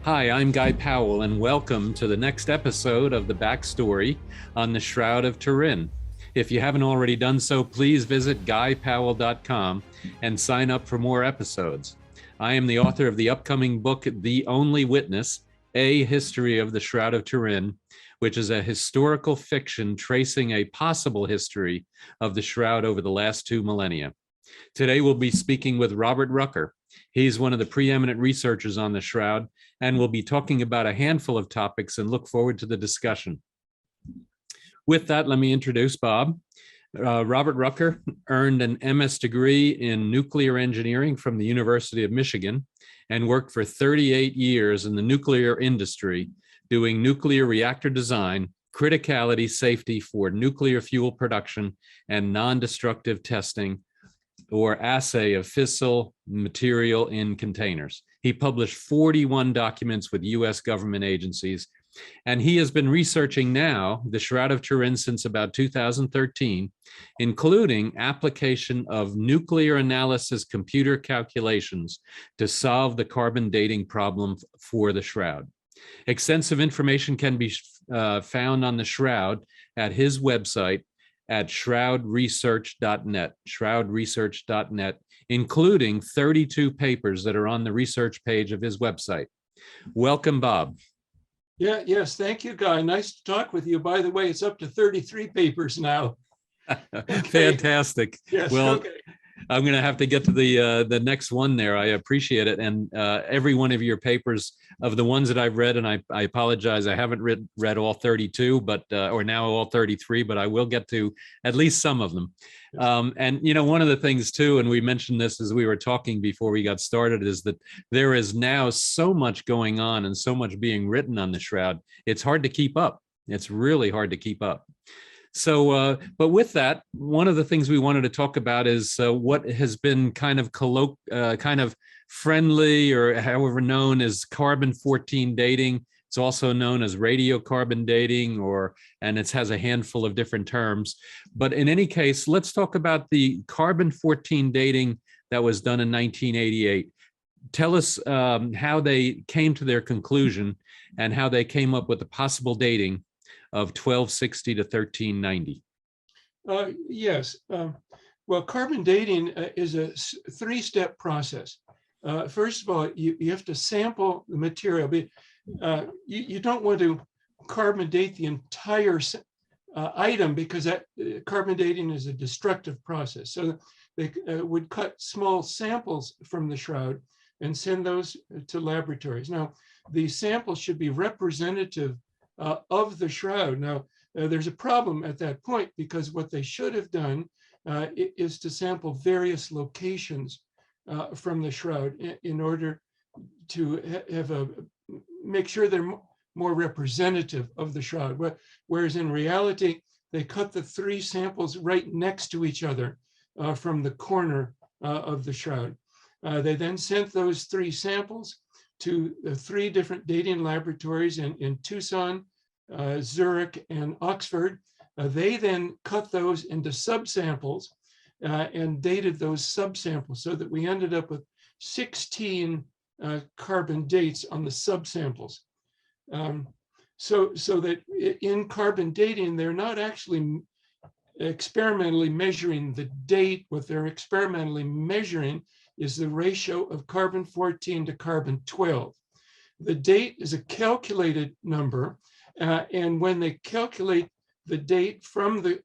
Hi, I'm Guy Powell, and welcome to the next episode of The Backstory on the Shroud of Turin. If you haven't already done so, please visit guypowell.com and sign up for more episodes. I am the author of the upcoming book, The Only Witness, A History of the Shroud of Turin, which is a historical fiction tracing a possible history of the Shroud over the last 2 millennia. Today, we'll be speaking with Robert Rucker. He's one of the preeminent researchers on the Shroud, and we'll be talking about a handful of topics and look forward to the discussion. With that, let me introduce Bob. Robert Rucker earned an MS degree in nuclear engineering from the University of Michigan and worked for 38 years in the nuclear industry doing nuclear reactor design, criticality safety for nuclear fuel production, and non-destructive testing or assay of fissile material in containers. He published 41 documents with US government agencies, and he has been researching now the Shroud of Turin since about 2013, including application of nuclear analysis computer calculations to solve the carbon dating problem for the Shroud. Extensive information can be found on the Shroud at his website, at shroudresearch.net, including 32 papers that are on the research page of his website. Welcome, Bob. Yes, thank you, Guy. Nice to talk with you. By the way, it's up to 33 papers now. Okay. Fantastic. Yes, well, okay. I'm going to have to get to the next one there. I appreciate it. And every one of your papers, of the ones that I've read, and I apologize, I haven't read all 32, but or now all 33, but I will get to at least some of them. And, you know, one of the things too, and we mentioned this as we were talking before we got started, is that there is now so much going on and so much being written on the Shroud. It's hard to keep up. It's really hard to keep up. So, but with that, one of the things we wanted to talk about is what has been kind of friendly, or however known as carbon-14 dating. It's also known as radiocarbon dating, and it has a handful of different terms. But in any case, let's talk about the carbon-14 dating that was done in 1988. Tell us how they came to their conclusion and how they came up with the possible dating of 1260 to 1390. Yes. Well, carbon dating is a 3-step process. First of all, you have to sample the material. But, you don't want to carbon date the entire item, because that carbon dating is a destructive process. So they would cut small samples from the Shroud and send those to laboratories. Now, the samples should be representative of the Shroud. Now, there's a problem at that point, because what they should have done is to sample various locations from the Shroud in order to make sure they're more representative of the Shroud. Whereas in reality, they cut the 3 samples right next to each other from the corner of the Shroud. They then sent those 3 samples to the 3 different dating laboratories in Tucson, Zurich, and Oxford. They then cut those into subsamples and dated those subsamples, so that we ended up with 16 carbon dates on the subsamples. So that in carbon dating, they're not actually experimentally measuring the date. What they're experimentally measuring is the ratio of carbon-14 to carbon-12. The date is a calculated number, and when they calculate the date from the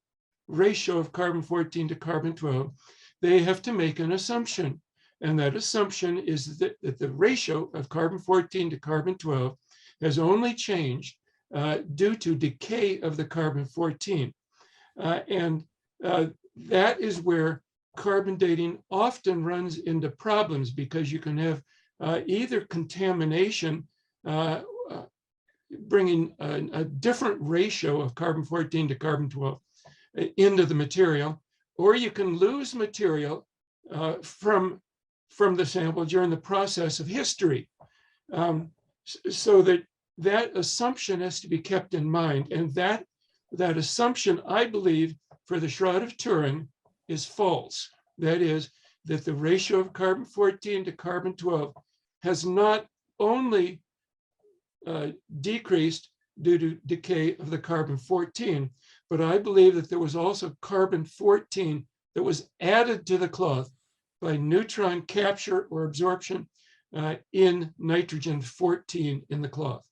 ratio of carbon-14 to carbon-12, they have to make an assumption. And that assumption is that the ratio of carbon-14 to carbon-12 has only changed due to decay of the carbon-14. And that is where carbon dating often runs into problems, because you can have either contamination bringing a different ratio of carbon-14 to carbon-12 into the material, or you can lose material from the sample during the process of history. So that assumption has to be kept in mind. And that assumption, I believe, for the Shroud of Turin is false. That is, that the ratio of carbon-14 to carbon-12 has not only decreased due to decay of the carbon-14. But I believe that there was also carbon-14 that was added to the cloth by neutron capture or absorption in nitrogen-14 in the cloth.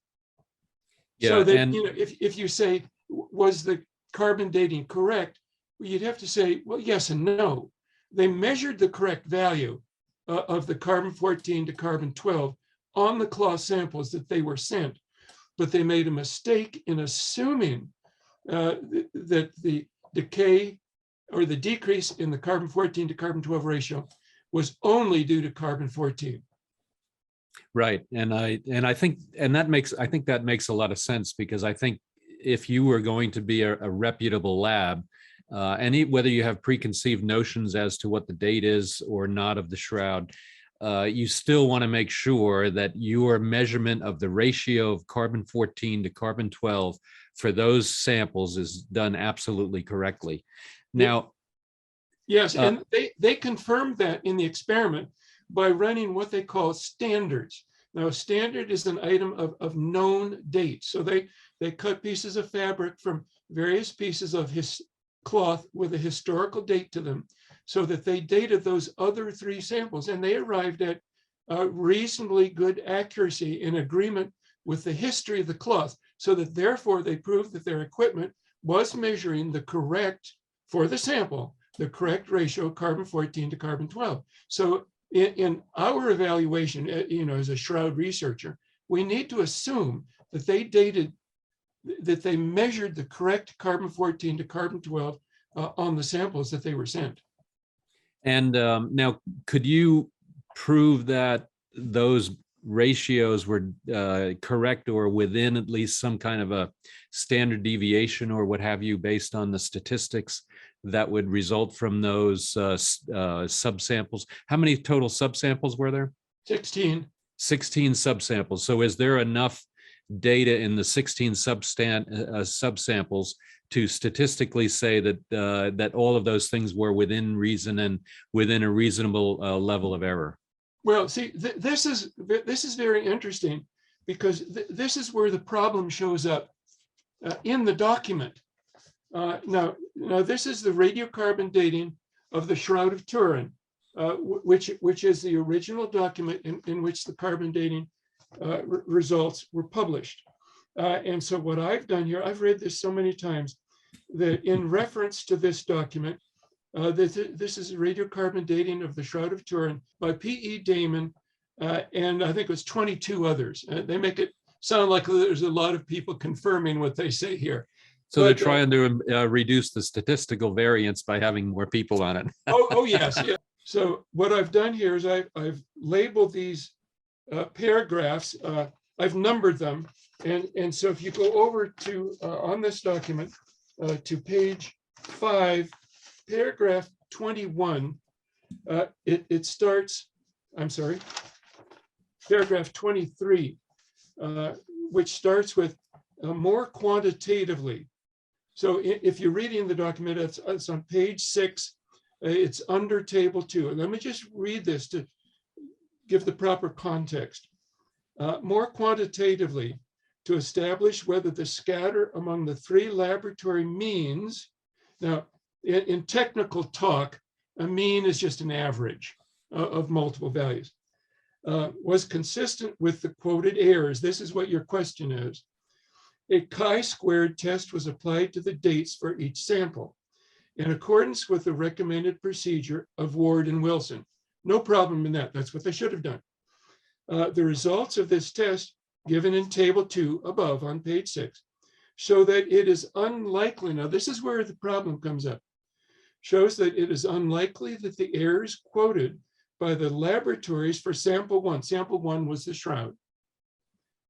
Yeah, so that, and if you say, was the carbon dating correct? Well, you'd have to say, well, yes and no. They measured the correct value of the carbon-14 to carbon-12 on the cloth samples that they were sent, but they made a mistake in assuming that the decay or the decrease in the carbon-14 to carbon-12 ratio was only due to carbon-14. right, and I think that makes a lot of sense, because I think if you were going to be a reputable lab, and whether you have preconceived notions as to what the date is or not of the shroud, you still want to make sure that your measurement of the ratio of carbon-14 to carbon-12 for those samples is done absolutely correctly. Now, yes, and they confirmed that in the experiment by running what they call standards. Now, a standard is an item of known date. So they cut pieces of fabric from various pieces of cloth with a historical date to them, so that they dated those other three samples, and they arrived at reasonably good accuracy in agreement with the history of the cloth, so that therefore they proved that their equipment was measuring the correct, for the sample, the correct ratio of carbon-14 to carbon-12. So in our evaluation, as a Shroud researcher, we need to assume that they measured the correct carbon-14 to carbon-12 on the samples that they were sent. And now, could you prove that those ratios were correct or within at least some kind of a standard deviation or what have you, based on the statistics that would result from those subsamples? How many total subsamples were there? 16. 16 subsamples. So is there enough data in the 16 subsamples to statistically say that that all of those things were within reason and within a reasonable level of error? Well, see, this is very interesting, because this is where the problem shows up in the document. Now, this is the radiocarbon dating of the Shroud of Turin, which is the original document in which the carbon dating results were published. And so what I've done here, I've read this so many times, that in reference to this document, this is radiocarbon dating of the Shroud of Turin by P.E. Damon, and I think it was 22 others. They make it sound like there's a lot of people confirming what they say here. So they're trying to reduce the statistical variance by having more people on it. oh yes, yeah. So what I've done here is I've labeled these paragraphs. I've numbered them, and so if you go over to on this document to page 5, paragraph 21, it starts. I'm sorry, paragraph 23, which starts with more quantitatively. So if you're reading the document, it's on page 6. It's under table 2. And let me just read this to give the proper context. More quantitatively, to establish whether the scatter among the 3 laboratory means. Now, in technical talk, a mean is just an average of multiple values. Was consistent with the quoted errors. This is what your question is. A chi-squared test was applied to the dates for each sample in accordance with the recommended procedure of Ward and Wilson. No problem in that. That's what they should have done. The results of this test, given in table 2 above on page 6, show that it is unlikely. Now, this is where the problem comes up. Shows that it is unlikely that the errors quoted by the laboratories for sample 1, sample 1 was the Shroud,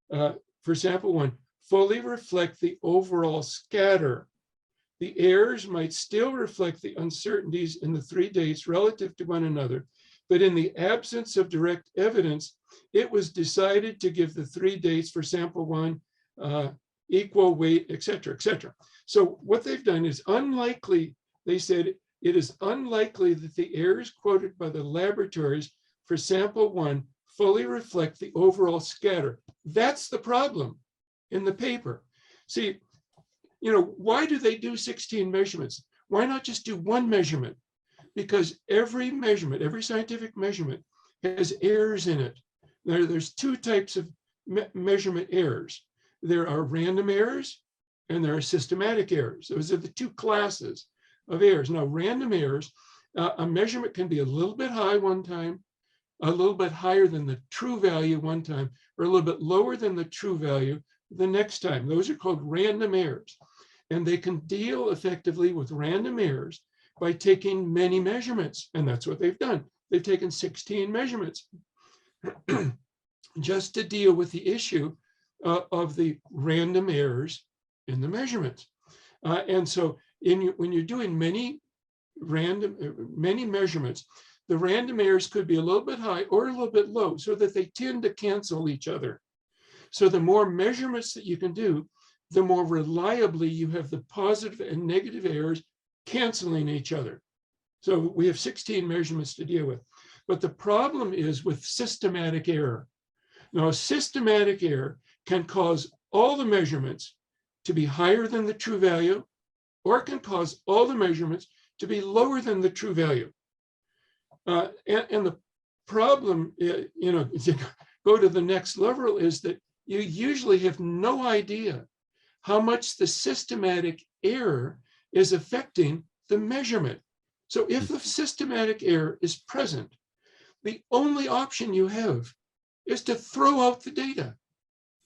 for sample 1, fully reflect the overall scatter. The errors might still reflect the uncertainties in the 3 dates relative to one another, but in the absence of direct evidence, it was decided to give the 3 dates for sample 1 equal weight, et cetera, et cetera. So what they've done is unlikely. They said it is unlikely that the errors quoted by the laboratories for sample 1 fully reflect the overall scatter. That's the problem in the paper. See, why do they do 16 measurements? Why not just do one measurement? Because every measurement, every scientific measurement has errors in it. There's two types of measurement errors. There are random errors and there are systematic errors. Those are the two classes of errors. Now, random errors, a measurement can be a little bit high one time, a little bit higher than the true value one time, or a little bit lower than the true value the next time. Those are called random errors. And they can deal effectively with random errors by taking many measurements. And that's what they've done. They've taken 16 measurements just to deal with the issue of the random errors in the measurements. And so when you're doing many measurements, the random errors could be a little bit high or a little bit low so that they tend to cancel each other. So the more measurements that you can do, the more reliably you have the positive and negative errors canceling each other. So we have 16 measurements to deal with. But the problem is with systematic error. Now, systematic error can cause all the measurements to be higher than the true value, or it can cause all the measurements to be lower than the true value. And the problem, to go to the next level, is that you usually have no idea how much the systematic error is affecting the measurement. So if the systematic error is present, the only option you have is to throw out the data.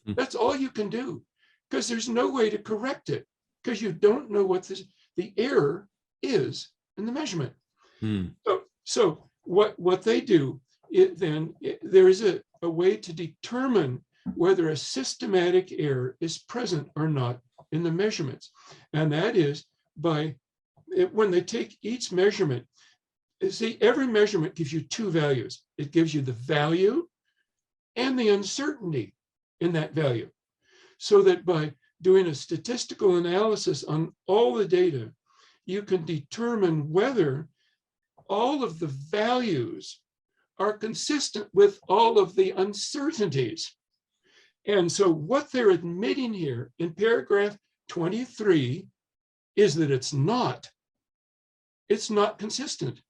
That's all you can do, because there's no way to correct it, because you don't know what the error is in the measurement. So what they do, there is a way to determine whether a systematic error is present or not in the measurements. And that is when they take each measurement, see, every measurement gives you two values. It gives you the value and the uncertainty in that value. So that by doing a statistical analysis on all the data, you can determine whether all of the values are consistent with all of the uncertainties. And so what they're admitting here in paragraph 23 is that it's not consistent.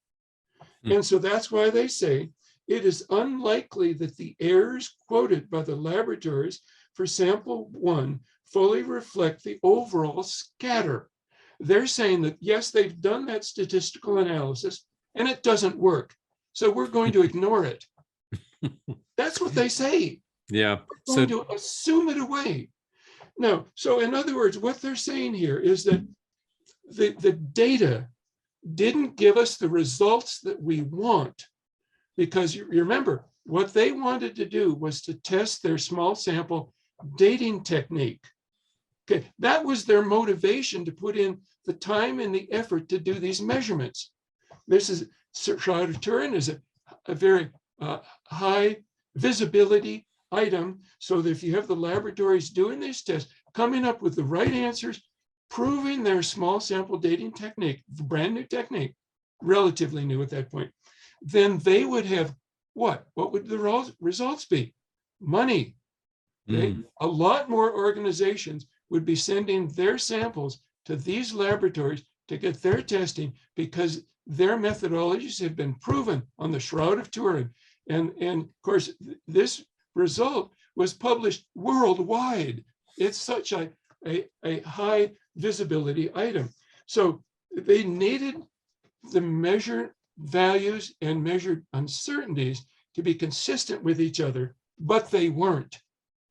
And so that's why they say it is unlikely that the errors quoted by the laboratories for sample 1 fully reflect the overall scatter. They're saying that, yes, they've done that statistical analysis and it doesn't work. So we're going to ignore it. That's what they say. Yeah. We're going to assume it away. No. So in other words, what they're saying here is that the data didn't give us the results that we want, because you remember what they wanted to do was to test their small sample dating technique. Okay, that was their motivation to put in the time and the effort to do these measurements. This is Shroud of Turin is a very high visibility item, so that if you have the laboratories doing these tests, coming up with the right answers, proving their small sample dating technique, brand new technique, relatively new at that point, then they would have what? What would the results be? Money. Okay? A lot more organizations would be sending their samples to these laboratories to get their testing, because their methodologies have been proven on the Shroud of Turin. And of course, this result was published worldwide. It's such a high visibility item. So they needed the measured values and measured uncertainties to be consistent with each other, but they weren't.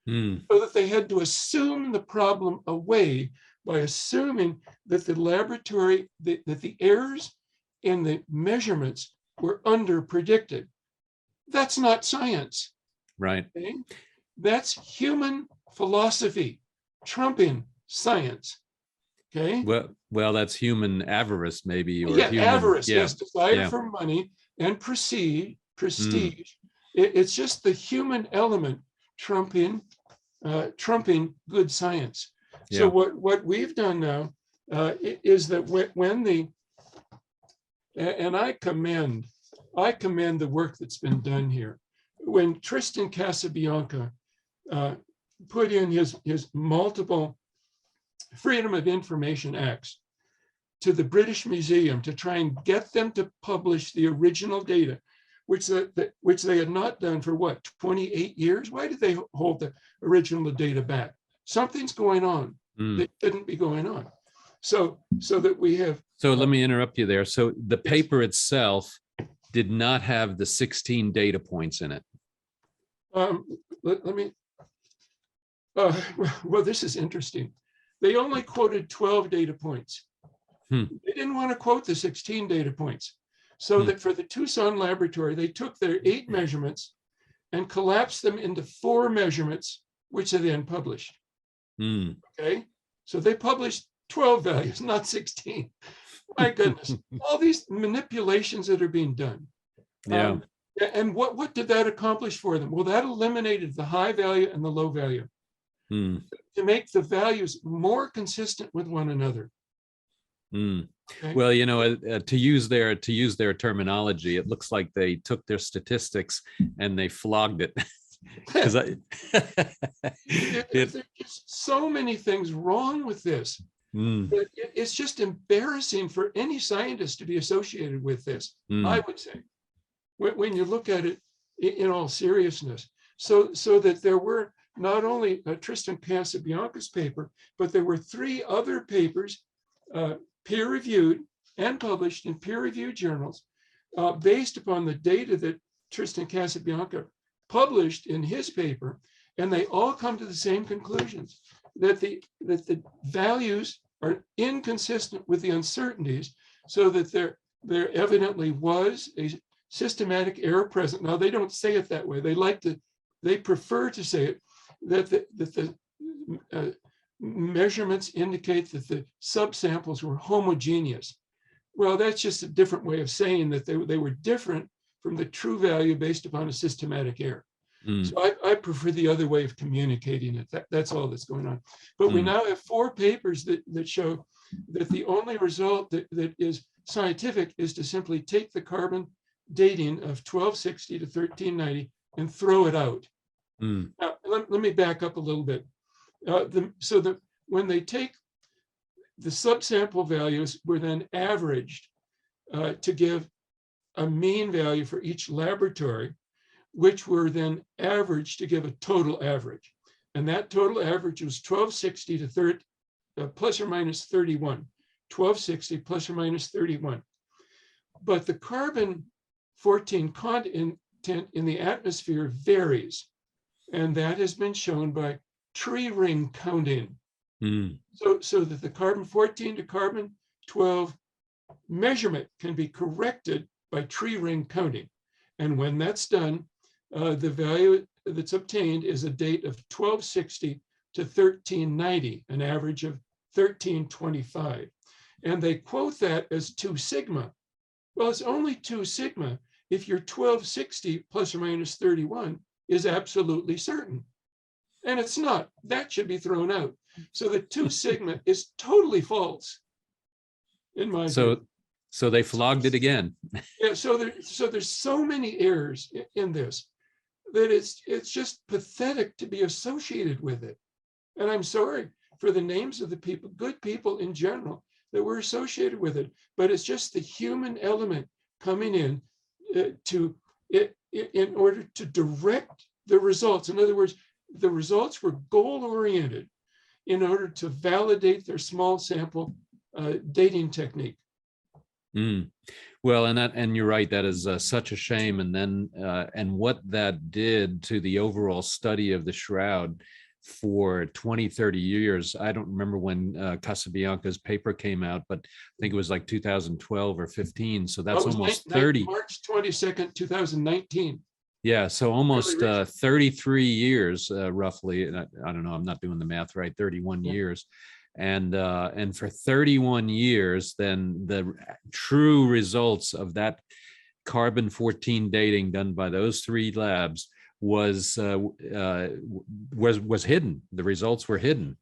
So that they had to assume the problem away by assuming that the laboratory, that the errors in the measurements were under predicted. That's not science. Right. Okay? That's human philosophy trumping science. Okay. Well, that's human avarice, maybe, or human, avarice. Yes, desire for money and prestige. It's just the human element trumping good science. So what we've done now is that when and I commend the work that's been done here. when Tristan Casabianca put in his multiple Freedom of Information Acts to the British Museum to try and get them to publish the original data, which they had not done for what, 28 years? Why did they hold the original data back? Something's going on that shouldn't be going on. So that we have. So let me interrupt you there. So the Yes. paper itself did not have the 16 data points in it. Let me. Well, this is interesting. They only quoted 12 data points. They didn't want to quote the 16 data points. So that for the Tucson laboratory, they took their 8 measurements and collapsed them into 4 measurements, which they then published. Okay, so they published 12 values, not 16. My goodness, all these manipulations that are being done. Yeah. And what did that accomplish for them? Well, that eliminated the high value and the low value to make the values more consistent with one another. Okay? Well, you know, to use their terminology, it looks like they took their statistics and they flogged it. Because there's just so many things wrong with this. It's just embarrassing for any scientist to be associated with this, I would say, when you look at it in all seriousness. So that there were not only Tristan Casabianca's paper, but there were 3 other papers, peer-reviewed and published in peer-reviewed journals, based upon the data that Tristan Casabianca published in his paper, and they all come to the same conclusions, that the values are inconsistent with the uncertainties, so that there evidently was a systematic error present. Now, they don't say it that way. They prefer to say it that the measurements indicate that the subsamples were homogeneous. Well, that's just a different way of saying that they were different from the true value based upon a systematic error. So I prefer the other way of communicating it. That's all that's going on. But we now have 4 papers that show that the only result that is scientific is to simply take the carbon dating of 1260 to 1390 and throw it out. Now, let me back up a little bit. When they take the subsample values were then averaged to give a mean value for each laboratory, which were then averaged to give a total average. And that total average was 1260 to plus or minus 31, 1260 plus or minus 31. But the carbon 14 content in the atmosphere varies. And that has been shown by tree ring counting. So that the carbon 14 to carbon 12 measurement can be corrected by tree ring counting. And when that's done, the value that's obtained is a date of 1260 to 1390, an average of 1325. And they quote that as 2 sigma. Well, it's only 2 sigma if your 1260 plus or minus 31 is absolutely certain. And it's not. That should be thrown out. So the 2 sigma is totally false, in my view. So they flogged it again. Yeah. So there's so many errors in this that it's just pathetic to be associated with it. And I'm sorry for the names of the people, good people in general, that were associated with it. But it's just the human element coming in in order to direct the results. In other words, the results were goal-oriented in order to validate their small sample dating technique. Well, and you're right, that is such a shame. And then and what that did to the overall study of the shroud for 20, 30 years. I don't remember when Casabianca's paper came out, but I think it was like 2012 or 15. So that's almost 30. March 22nd, 2019. Yeah, so almost 33 years, roughly. And I don't know, I'm not doing the math right, 31 years. And for 31 years, then the true results of that carbon 14 dating done by those 3 labs was hidden. The results were hidden.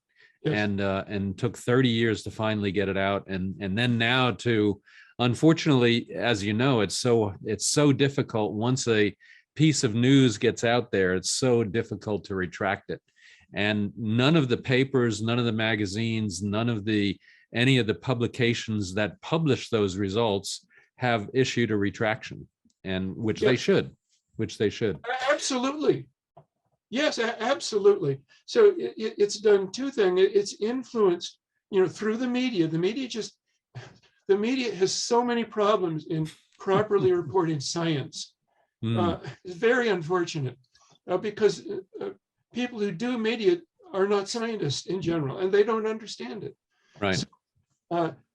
Yes. And took 30 years to finally get it out. And then now to, unfortunately, as you know, it's so difficult once a piece of news gets out there, it's so difficult to retract it. And none of the papers, none of the magazines, any of the publications that publish those results have issued a retraction, and which they should. Absolutely. Yes, absolutely. So it's done two things. It's influenced, through the media. The media has so many problems in properly reporting science. It's very unfortunate because people who do media are not scientists in general, and they don't understand it. Right.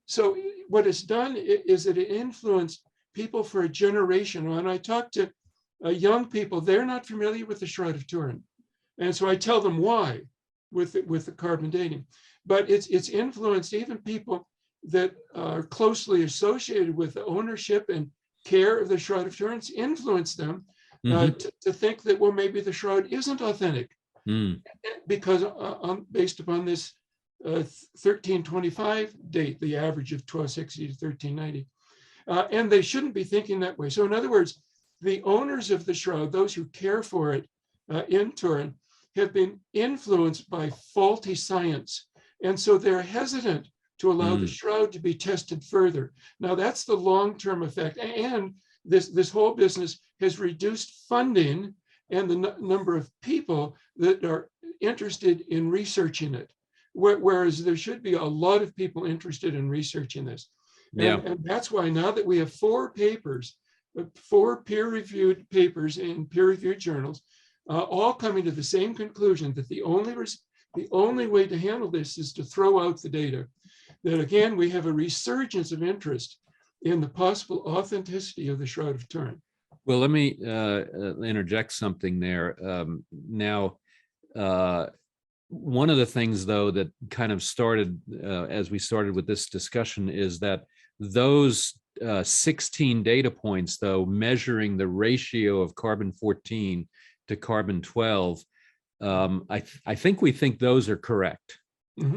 So what it's done is that it influenced people for a generation. When I talk to young people, they're not familiar with the Shroud of Turin. And so I tell them why with the carbon dating. But it's influenced even people that are closely associated with the ownership and care of the Shroud of Turin. It's influenced them to think that, well, maybe the Shroud isn't authentic because based upon this 1325 date, the average of 1260 to 1390. And they shouldn't be thinking that way. So in other words, the owners of the Shroud, those who care for it in Turin, have been influenced by faulty science. And so they're hesitant to allow the Shroud to be tested further. Now that's the long-term effect. And this whole business has reduced funding and the number of people that are interested in researching it. Whereas there should be a lot of people interested in researching this. And that's why now that we have 4 papers, 4 peer-reviewed papers in peer-reviewed journals, all coming to the same conclusion that the only way to handle this is to throw out the data. That again, we have a resurgence of interest in the possible authenticity of the Shroud of Turin. Well, let me interject something there. One of the things, though, that kind of started as we started with this discussion is that those 16 data points, though, measuring the ratio of carbon-14 to carbon-12, I think we think those are correct.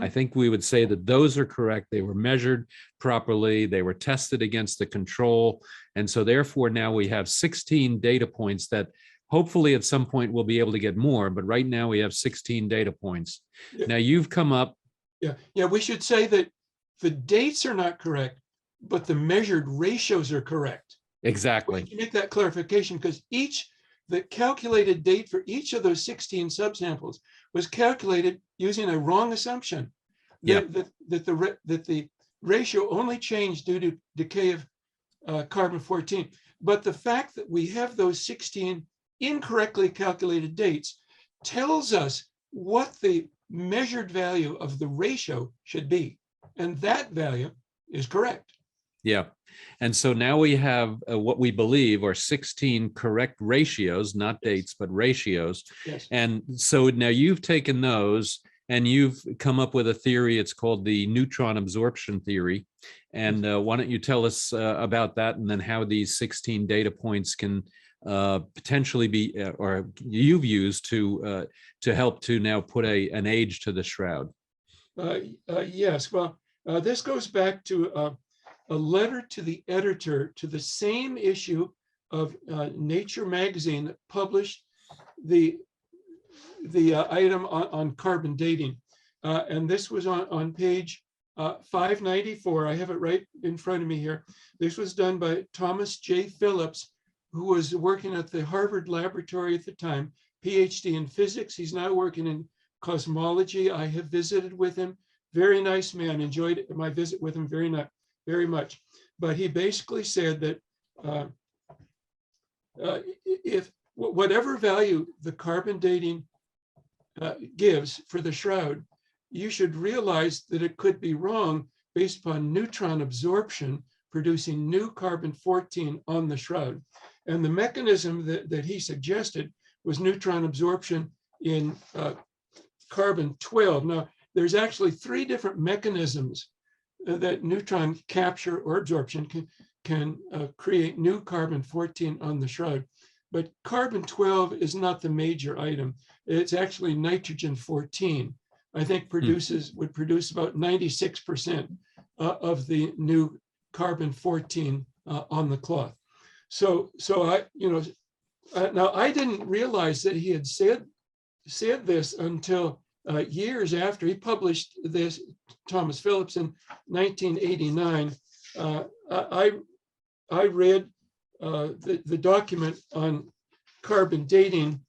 I think we would say that those are correct. They were measured properly. They were tested against the control. And so therefore, now we have 16 data points that hopefully at some point we'll be able to get more. But right now we have 16 data points. Now you've come up. Yeah, we should say that the dates are not correct, but the measured ratios are correct. Exactly. We make that clarification because the calculated date for each of those 16 subsamples was calculated using a wrong assumption that the ratio only changed due to decay of carbon-14. But the fact that we have those 16 incorrectly calculated dates tells us what the measured value of the ratio should be. And that value is correct. Yeah. And so now we have what we believe are 16 correct ratios, not dates, but ratios. Yes. And so now you've taken those and you've come up with a theory. It's called the neutron absorption theory. And why don't you tell us about that, and then how these 16 data points can potentially be, or you've used to help to now put an age to the Shroud. Yes. Well, this goes back to a letter to the editor to the same issue of Nature magazine that published the item on carbon dating. And this was on page 594. I have it right in front of me here. This was done by Thomas J. Phillips, who was working at the Harvard laboratory at the time, PhD in physics. He's now working in cosmology. I have visited with him. Very nice man. Enjoyed my visit with him very much. But he basically said that if whatever value the carbon dating gives for the Shroud, you should realize that it could be wrong based upon neutron absorption producing new carbon-14 on the Shroud. And the mechanism that he suggested was neutron absorption in carbon-12. Now, there's actually 3 different mechanisms that neutron capture or absorption can create new carbon-14 on the Shroud. But carbon-12 is not the major item. It's actually nitrogen-14. I think would produce about 96% of the new carbon-14 on the cloth. So I, Now, I didn't realize that he had said this until years after. He published this, Thomas Phillips, in 1989. I read the document on carbon dating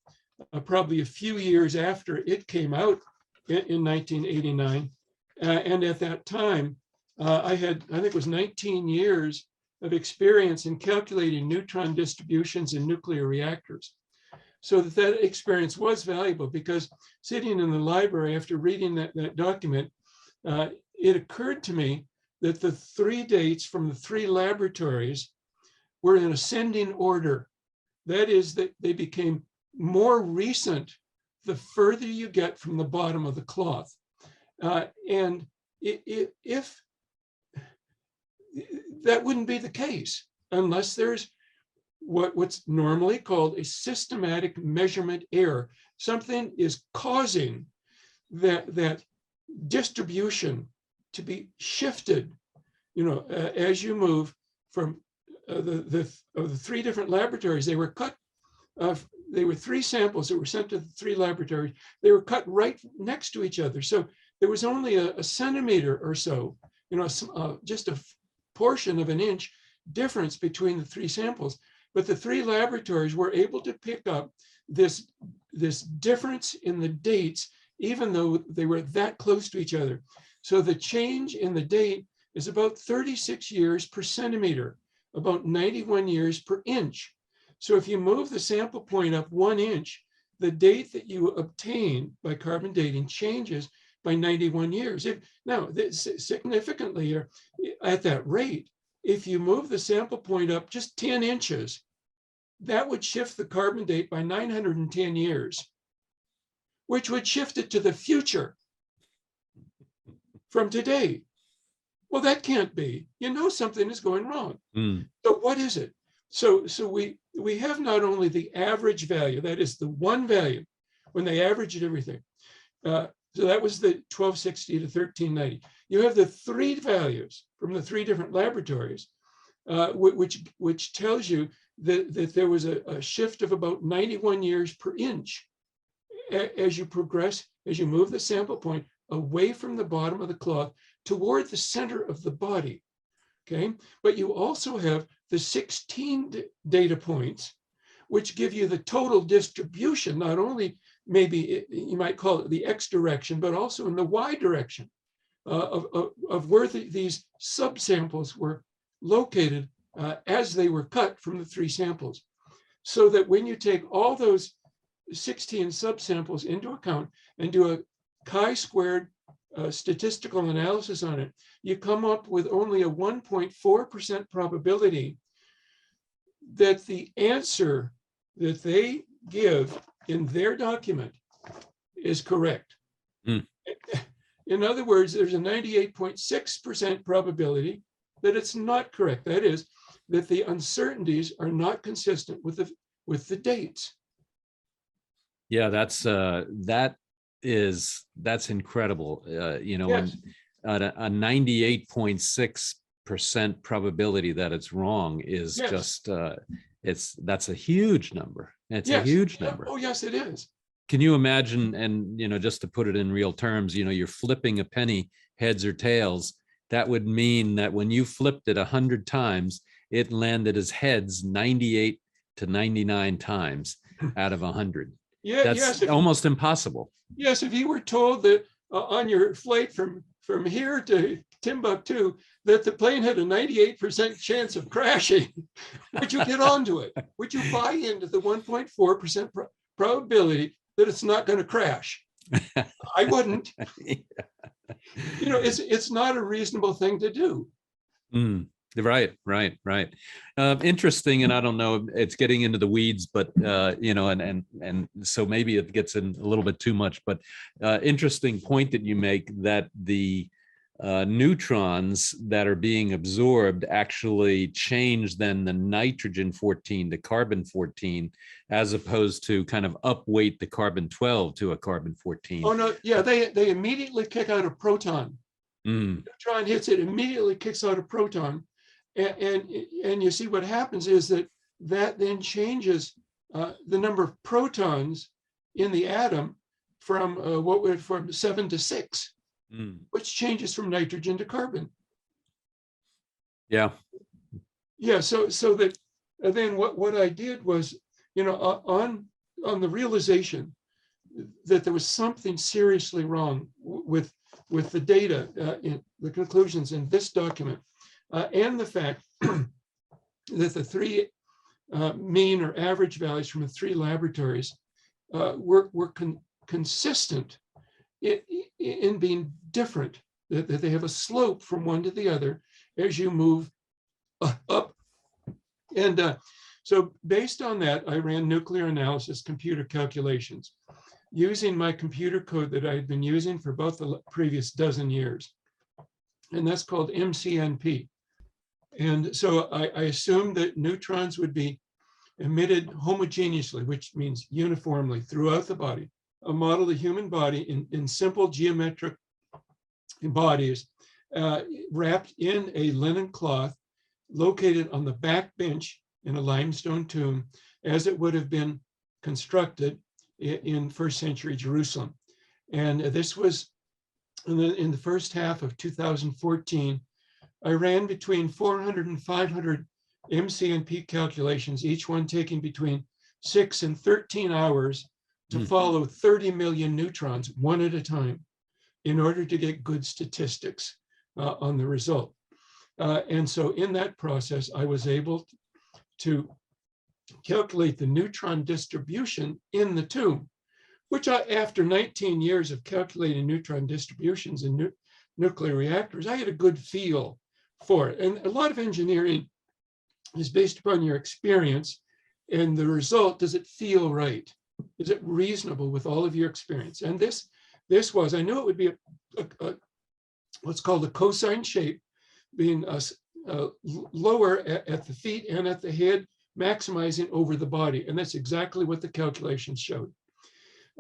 probably a few years after it came out in 1989. And at that time, I think it was 19 years of experience in calculating neutron distributions in nuclear reactors. So that experience was valuable, because sitting in the library after reading that document, it occurred to me that the 3 dates from the 3 laboratories were in ascending order. That is, that they became more recent the further you get from the bottom of the cloth. And if that wouldn't be the case unless there's what's normally called a systematic measurement error. Something is causing that distribution to be shifted, as you move from the 3 different laboratories. They were cut. They were 3 samples that were sent to the 3 laboratories. They were cut right next to each other. So there was only a centimeter or so, just a portion of an inch difference between the 3 samples. But the 3 laboratories were able to pick up this difference in the dates, even though they were that close to each other. So the change in the date is about 36 years per centimeter, about 91 years per inch. So if you move the sample point up 1 inch, the date that you obtain by carbon dating changes by 91 years. Now, significantly, at that rate, if you move the sample point up just 10 inches, that would shift the carbon date by 910 years, which would shift it to the future from today. Well, that can't be. Something is going wrong. So what is it? So we have not only the average value, that is the one value when they averaged everything. So that was the 1260 to 1390. You have the 3 values from the 3 different laboratories, which tells you that there was a shift of about 91 years per inch as you progress, as you move the sample point away from the bottom of the cloth toward the center of the body. Okay, but you also have the 16 data points, which give you the total distribution, not only maybe you might call it the X direction, but also in the Y direction of where these subsamples were located as they were cut from the 3 samples. So that when you take all those 16 subsamples into account and do a chi-squared statistical analysis on it, you come up with only a 1.4% probability that the answer that they give in their document is correct. In other words, there's a 98.6% probability that it's not correct. That is, that the uncertainties are not consistent with the dates. Yeah, that's incredible. Yes. When a 98.6% probability that it's wrong is just that's a huge number. It's a huge number. Oh, yes, it is. Can you imagine? And just to put it in real terms, you're flipping a penny heads or tails. That would mean that when you flipped it 100 times, it landed as heads 98 to 99 times out of 100. Yeah, that's almost impossible. Yes, if you were told that on your flight from here to Timbuktu that the plane had a 98% chance of crashing, would you get onto it? Would you buy into the 1.4% probability that it's not going to crash? I wouldn't. It's not a reasonable thing to do. Right. Interesting, and I don't know, it's getting into the weeds, but and so maybe it gets in a little bit too much, but interesting point that you make, that the neutrons that are being absorbed actually change then the nitrogen 14 to carbon 14, as opposed to kind of upweight the carbon 12 to a carbon 14. Oh no, yeah, they immediately kick out a proton. Neutron hits it, immediately kicks out a proton. And you see what happens is that then changes the number of protons in the atom from 7 to 6, which changes from nitrogen to carbon. Yeah. Yeah. So that then what I did was, on the realization that there was something seriously wrong with the data, in the conclusions in this document, and the fact that the three mean or average values from the three laboratories were consistent in being different, that they have a slope from one to the other as you move up. And so based on that, I ran nuclear analysis computer calculations using my computer code that I had been using for both the previous dozen years. And that's called MCNP. And so I assumed that neutrons would be emitted homogeneously, which means uniformly throughout the body. A model of the human body in simple geometric bodies wrapped in a linen cloth located on the back bench in a limestone tomb, as it would have been constructed in first century Jerusalem. And this was in the first half of 2014. I ran between 400 and 500 MCNP calculations, each one taking between 6 and 13 hours to follow 30 million neutrons one at a time in order to get good statistics on the result. And so in that process, I was able to calculate the neutron distribution in the tomb, which after 19 years of calculating neutron distributions in nuclear reactors, I had a good feel for it. And a lot of engineering is based upon your experience and the result. Does it feel right? Is it reasonable with all of your experience? And this was, I knew it would be a what's called a cosine shape, being lower at the feet and at the head, maximizing over the body. And that's exactly what the calculations showed.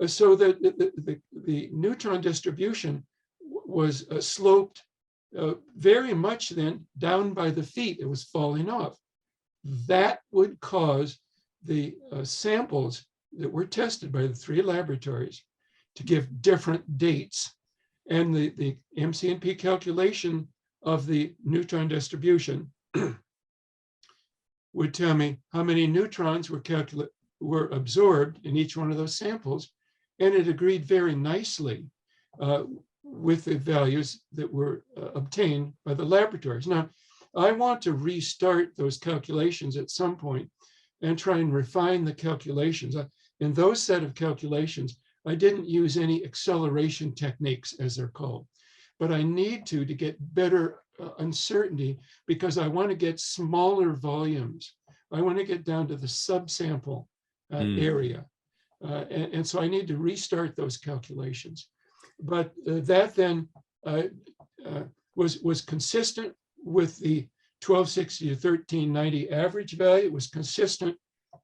So that the neutron distribution was sloped very much then down by the feet. It was falling off. That would cause the samples that were tested by the three laboratories to give different dates. And the MCNP calculation of the neutron distribution would tell me how many neutrons were absorbed in each one of those samples. And it agreed very nicely with the values that were obtained by the laboratories. Now, I want to restart those calculations at some point and try and refine the calculations. In those set of calculations, I didn't use any acceleration techniques, as they're called, but I need to get better uncertainty because I want to get smaller volumes. I want to get down to the subsample area. And so I need to restart those calculations. But that then was consistent with the 1260 to 1390 average value. It was consistent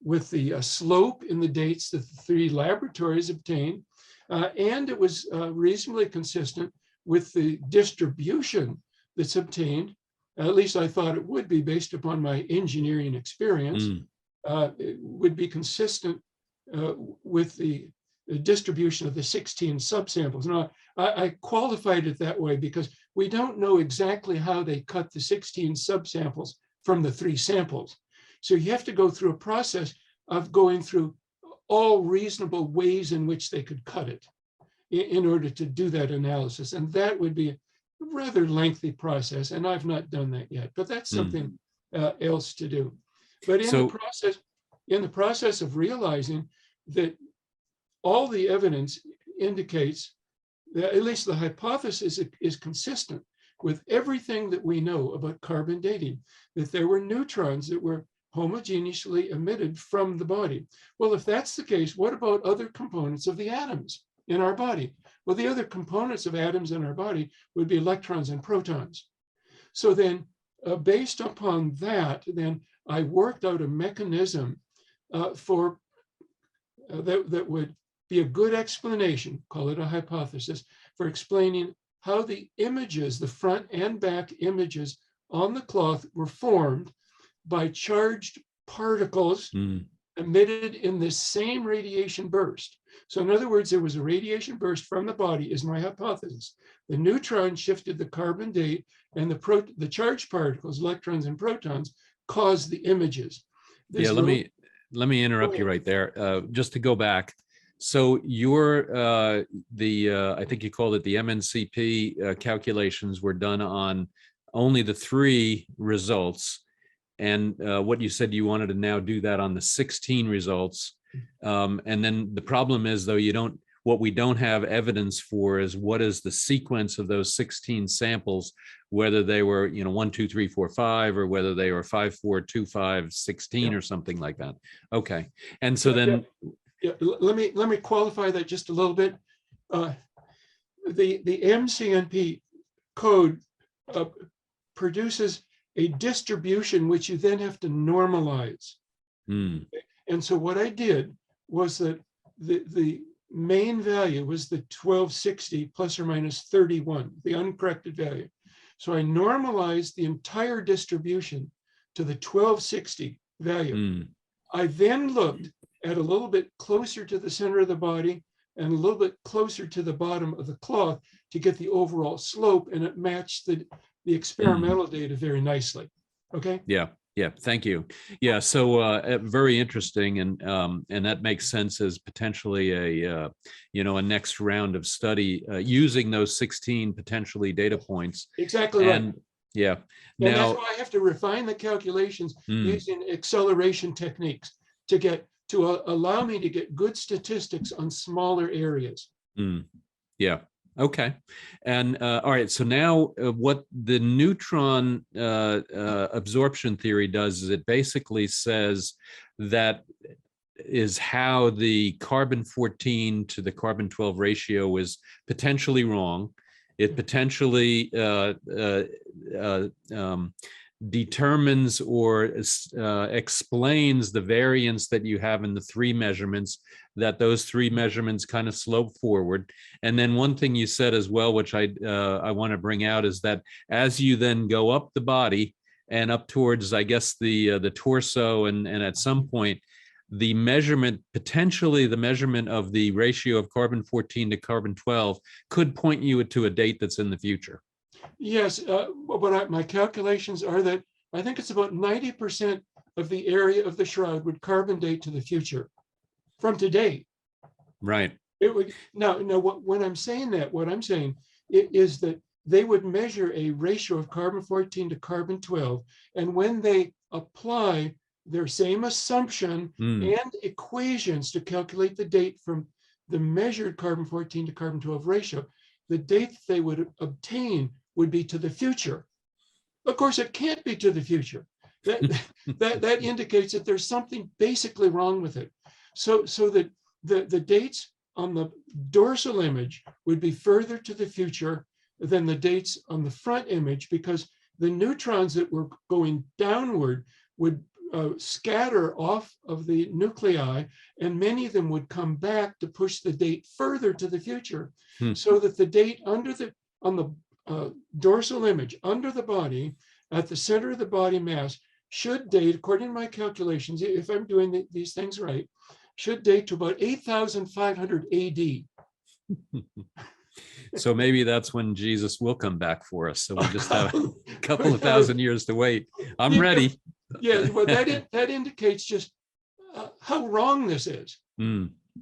with the slope in the dates that the three laboratories obtained. And it was reasonably consistent with the distribution that's obtained. At least I thought it would be based upon my engineering experience. It would be consistent with the distribution of the 16 subsamples. Now, I qualified it that way because we don't know exactly how they cut the 16 subsamples from the three samples. So you have to go through a process of going through all reasonable ways in which they could cut it in order to do that analysis. And that would be a rather lengthy process. And I've not done that yet, but that's something else to do. But in the process of realizing that all the evidence indicates that at least the hypothesis is consistent with everything that we know about carbon dating, that there were neutrons that were homogeneously emitted from the body. Well, if that's the case, what about other components of the atoms in our body? Well, the other components of atoms in our body would be electrons and protons. So then, based upon that, then I worked out a mechanism for that would be a good explanation, call it a hypothesis, for explaining how the images, the front and back images on the cloth were formed by charged particles emitted in this same radiation burst. So in other words, there was a radiation burst from the body, is my hypothesis. The neutron shifted the carbon date, and the charged particles, electrons and protons, caused the images. Yeah, let me interrupt you right there. Just to go back. So your I think you called it the MNCP calculations were done on only the 3 results, and what you said you wanted to now do that on the 16 results. And then the problem is, though, what we don't have evidence for is what is the sequence of those 16 samples, whether they were 1, 2, 3, 4, 5, or whether they were 5, 4, 2, 5, 16, or something like that. Okay, and so then. Yeah, let me qualify that just a little bit. The MCNP code produces a distribution which you then have to normalize. And so what I did was that the main value was the 1260 plus or minus 31, the uncorrected value. So I normalized the entire distribution to the 1260 value. I then looked at a little bit closer to the center of the body and a little bit closer to the bottom of the cloth to get the overall slope, and it matched the experimental data very nicely. Okay. Yeah. Thank you. Yeah. So very interesting, and that makes sense as potentially a next round of study using those 16 potentially data points. Exactly right. Yeah. And that's why I have to refine the calculations using acceleration techniques to allow me to get good statistics on smaller areas. Yeah. Okay. And all right. So now what the neutron absorption theory does is it basically says that is how the carbon-14 to the carbon-12 ratio is potentially wrong. It potentially determines or explains the variance that you have in the 3 measurements, that those 3 measurements kind of slope forward. And then one thing you said as well, which I want to bring out, is that as you then go up the body and up towards, I guess, the torso, and at some point, the measurement, potentially the measurement of the ratio of carbon-14 to carbon-12 could point you to a date that's in the future. Yes, but my calculations are that I think it's about 90% of the area of the shroud would carbon date to the future from today. Right. It would when I'm saying that, what I'm saying is that they would measure a ratio of carbon-14 to carbon-12, and when they apply their same assumption and equations to calculate the date from the measured carbon-14 to carbon-12 ratio, the date they would obtain would be to the future. Of course, it can't be to the future. That indicates that there's something basically wrong with it. So that the dates on the dorsal image would be further to the future than the dates on the front image, because the neutrons that were going downward would scatter off of the nuclei, and many of them would come back to push the date further to the future, so that the date on the dorsal image under the body at the center of the body mass should date, according to my calculations, if I'm doing these things right, should date to about 8,500 AD. So maybe that's when Jesus will come back for us. So we just have a couple of thousand years to wait. I'm ready. Yeah, well, that indicates just how wrong this is.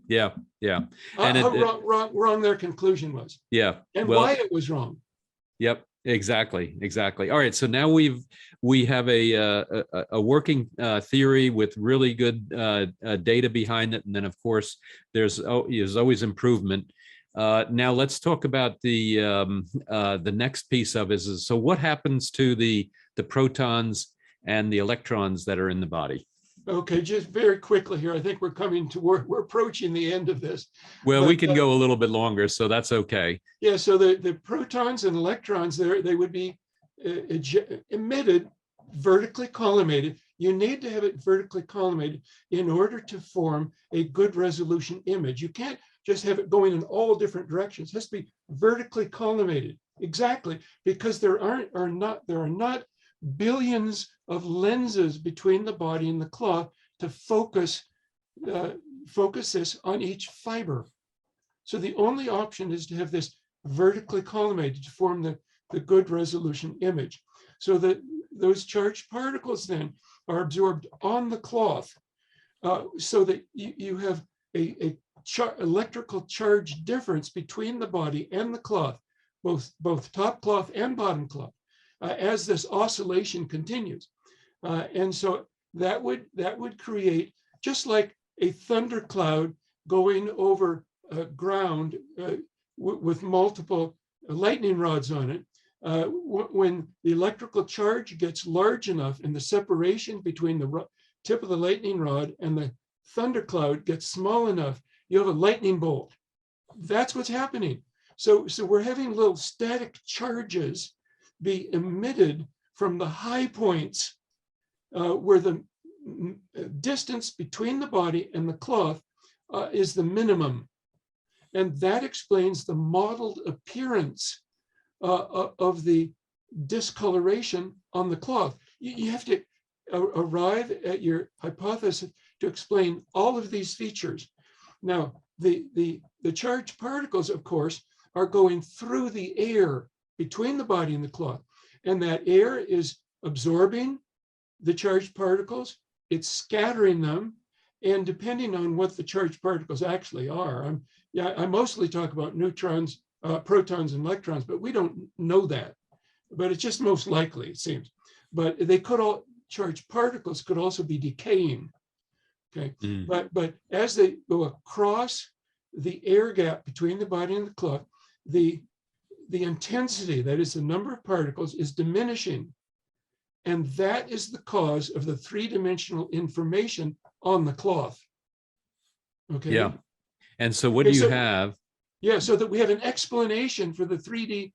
Yeah. And how wrong their conclusion was. Yeah. And why it was wrong. Yep. Exactly. All right. So now we have a working theory with really good data behind it, and then of course there's always improvement. Now let's talk about the next piece of it. So what happens to the protons and the electrons that are in the body? Okay, just very quickly here. I think we're approaching the end of this. Well, we can go a little bit longer, so that's okay. Yeah, so the protons and electrons they would be emitted vertically collimated. You need to have it vertically collimated in order to form a good resolution image. You can't just have it going in all different directions. It has to be vertically collimated. Exactly, because there are not billions of lenses between the body and the cloth to focus focus this on each fiber. So the only option is to have this vertically collimated to form the good resolution image. So that those charged particles then are absorbed on the cloth, so that you have a electrical charge difference between the body and the cloth, both top cloth and bottom cloth, as this oscillation continues. And so that would create, just like a thundercloud going over ground with multiple lightning rods on it, when the electrical charge gets large enough and the separation between the tip of the lightning rod and the thundercloud gets small enough, you have a lightning bolt. That's what's happening. So we're having little static charges be emitted from the high points where the distance between the body and the cloth is the minimum. And that explains the mottled appearance of the discoloration on the cloth. You have to arrive at your hypothesis to explain all of these features. Now, the charged particles, of course, are going through the air between the body and the cloth. And that air is absorbing the charged particles, it's scattering them, and depending on what the charged particles actually are, I mostly talk about neutrons, protons, and electrons, but we don't know that. But it's just most likely, it seems. But they could all, charged particles could also be decaying. Okay, but as they go across the air gap between the body and the cloth, the intensity, that is the number of particles, is diminishing. And that is the cause of the three-dimensional information on the cloth. Okay. Yeah. And so what do you have? Yeah, so that we have an explanation for the 3D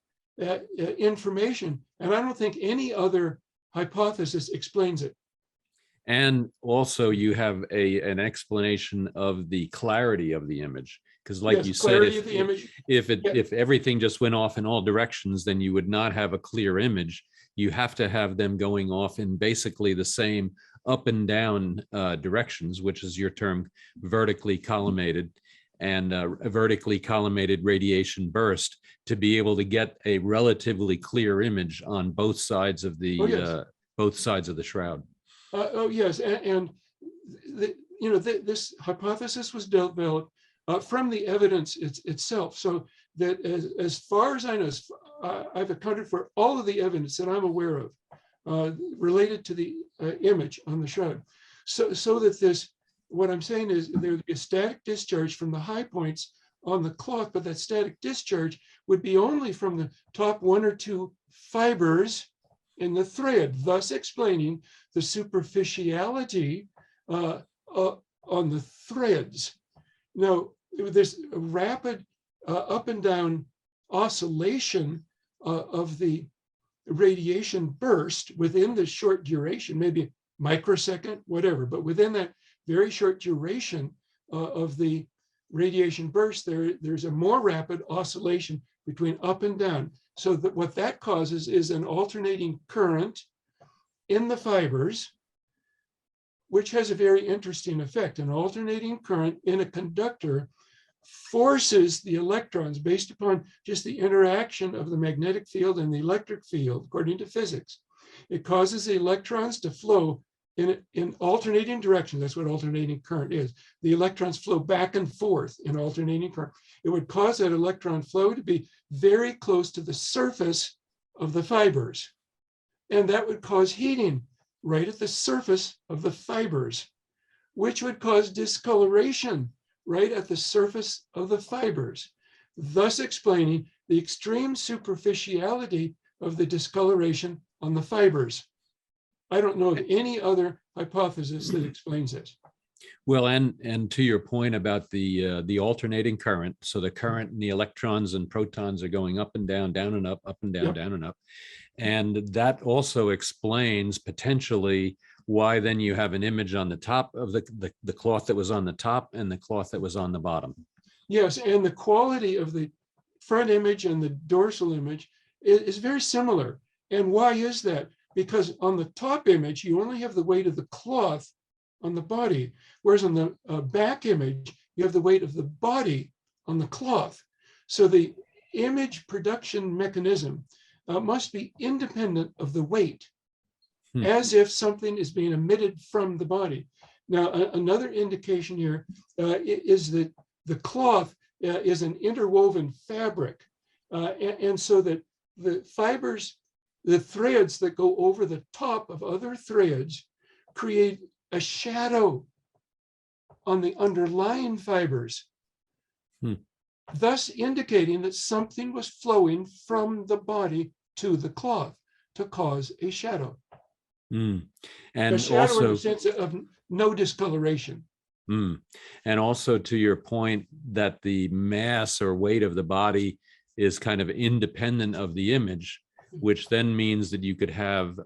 information. And I don't think any other hypothesis explains it. And also you have an explanation of the clarity of the image. Because like you said, if everything just went off in all directions, then you would not have a clear image. You have to have them going off in basically the same up and down directions, which is your term, vertically collimated, and a vertically collimated radiation burst, to be able to get a relatively clear image on both sides of the shroud. Oh yes, and this hypothesis was developed from the evidence itself. So that as far as I know, I've accounted for all of the evidence that I'm aware of related to the image on the shroud. So that this, what I'm saying is there would be a static discharge from the high points on the cloth, but that static discharge would be only from the top one or two fibers in the thread, thus explaining the superficiality on the threads. Now, there's a rapid up and down oscillation of the radiation burst within the short duration, maybe a microsecond, whatever, but within that very short duration of the radiation burst, there's a more rapid oscillation between up and down. So that what that causes is an alternating current in the fibers, which has a very interesting effect. An alternating current in a conductor forces the electrons, based upon just the interaction of the magnetic field and the electric field, according to physics. It causes the electrons to flow in alternating directions. That's what alternating current is. The electrons flow back and forth in alternating current. It would cause that electron flow to be very close to the surface of the fibers. And that would cause heating right at the surface of the fibers, which would cause discoloration right at the surface of the fibers, thus explaining the extreme superficiality of the discoloration on the fibers. I don't know of any other hypothesis that explains this. Well, and to your point about the alternating current, so the current and the electrons and protons are going up and down and up and down, down and up. And that also explains potentially why then you have an image on the top of the cloth that was on the top and the cloth that was on the bottom. Yes, and the quality of the front image and the dorsal image is very similar. And why is that? Because on the top image, you only have the weight of the cloth on the body, whereas on the back image, you have the weight of the body on the cloth. So the image production mechanism must be independent of the weight, as if something is being emitted from the body. Now, another indication here is that the cloth is an interwoven fabric. And so that the fibers, the threads that go over the top of other threads create a shadow on the underlying fibers, thus indicating that something was flowing from the body to the cloth to cause a shadow. And A shadow also, in the sense of no discoloration. And also to your point that the mass or weight of the body is kind of independent of the image, which then means that you could have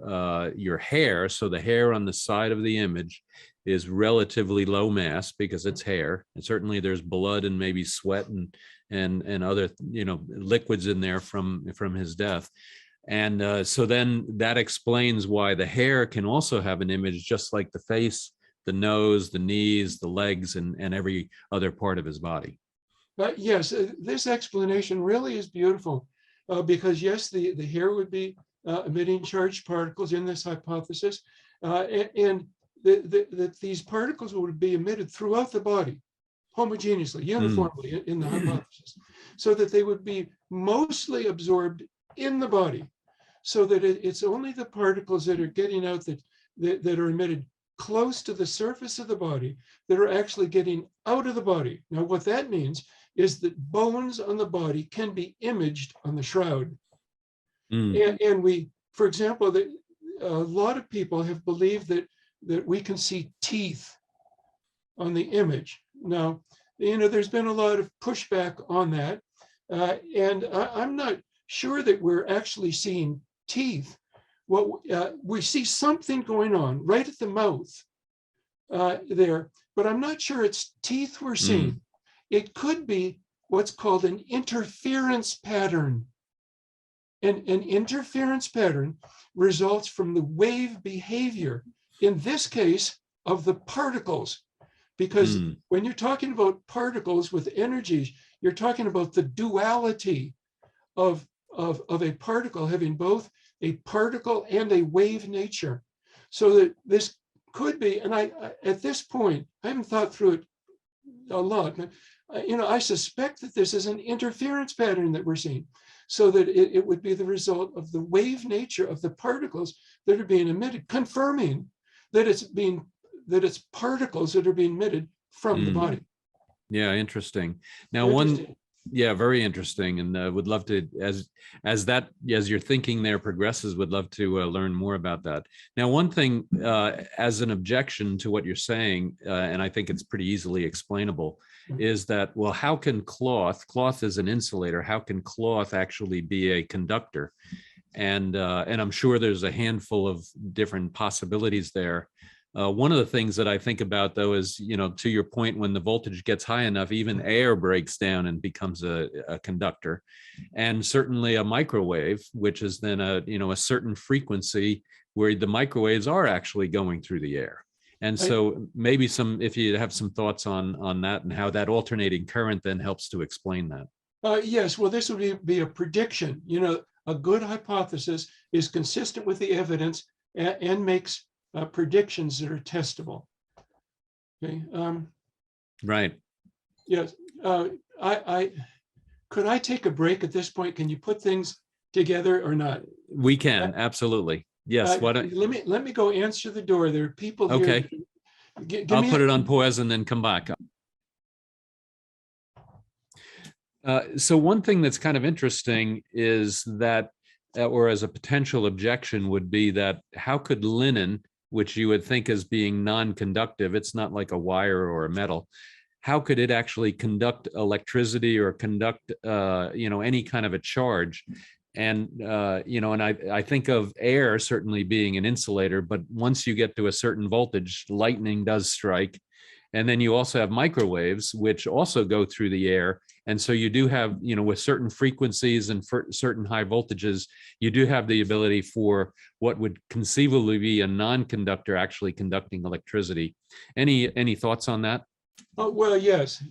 your hair. So the hair on the side of the image is relatively low mass because it's hair. And certainly there's blood and maybe sweat and other, liquids in there from his death. And so then that explains why the hair can also have an image, just like the face, the nose, the knees, the legs, and every other part of his body. Yes, this explanation really is beautiful because yes, the hair would be emitting charged particles in this hypothesis, and that these particles would be emitted throughout the body, homogeneously, uniformly in the hypothesis, so that they would be mostly absorbed in the body, so that it's only the particles that are getting out that are emitted close to the surface of the body that are actually getting out of the body. Now, what that means is that bones on the body can be imaged on the shroud. And we, for example, a lot of people have believed that we can see teeth on the image. Now, there's been a lot of pushback on that. And I'm not sure that we're actually seeing teeth. We see something going on right at the mouth there, but I'm not sure it's teeth we're seeing. It could be what's called an interference pattern. And an interference pattern results from the wave behavior, in this case, of the particles. Because when you're talking about particles with energies, you're talking about the duality of a particle having both a particle and a wave nature. So that this could be, and I at this point, I haven't thought through it a lot, but I suspect that this is an interference pattern that we're seeing, so that it would be the result of the wave nature of the particles that are being emitted, confirming that it's particles that are being emitted from the body. Yeah, interesting. Now, yeah, very interesting, and would love to, as your thinking there progresses, would love to learn more about that. Now, one thing as an objection to what you're saying, and I think it's pretty easily explainable, is that, well, how can cloth is an insulator, how can cloth actually be a conductor? And I'm sure there's a handful of different possibilities there. One of the things that I think about, though, is, to your point, when the voltage gets high enough, even air breaks down and becomes a conductor. And certainly a microwave, which is then a certain frequency where the microwaves are actually going through the air. And so maybe if you have some thoughts on that and how that alternating current then helps to explain that. Yes, well, this would be a prediction. A good hypothesis is consistent with the evidence and makes predictions that are testable. Okay. Right. Yes. Could I take a break at this point? Can you put things together or not? We can, absolutely. Yes. Let me go answer the door. There are people here. Okay. I'll put it on pause and then come back. So one thing that's kind of interesting is that, or as a potential objection would be that, how could linen, which you would think as being non-conductive, it's not like a wire or a metal, how could it actually conduct electricity or conduct, any kind of a charge? And, and I think of air certainly being an insulator, but once you get to a certain voltage, lightning does strike. And then you also have microwaves, which also go through the air. And so you do have, with certain frequencies and for certain high voltages, you do have the ability for what would conceivably be a non-conductor actually conducting electricity. Any thoughts on that? Oh, well, yes.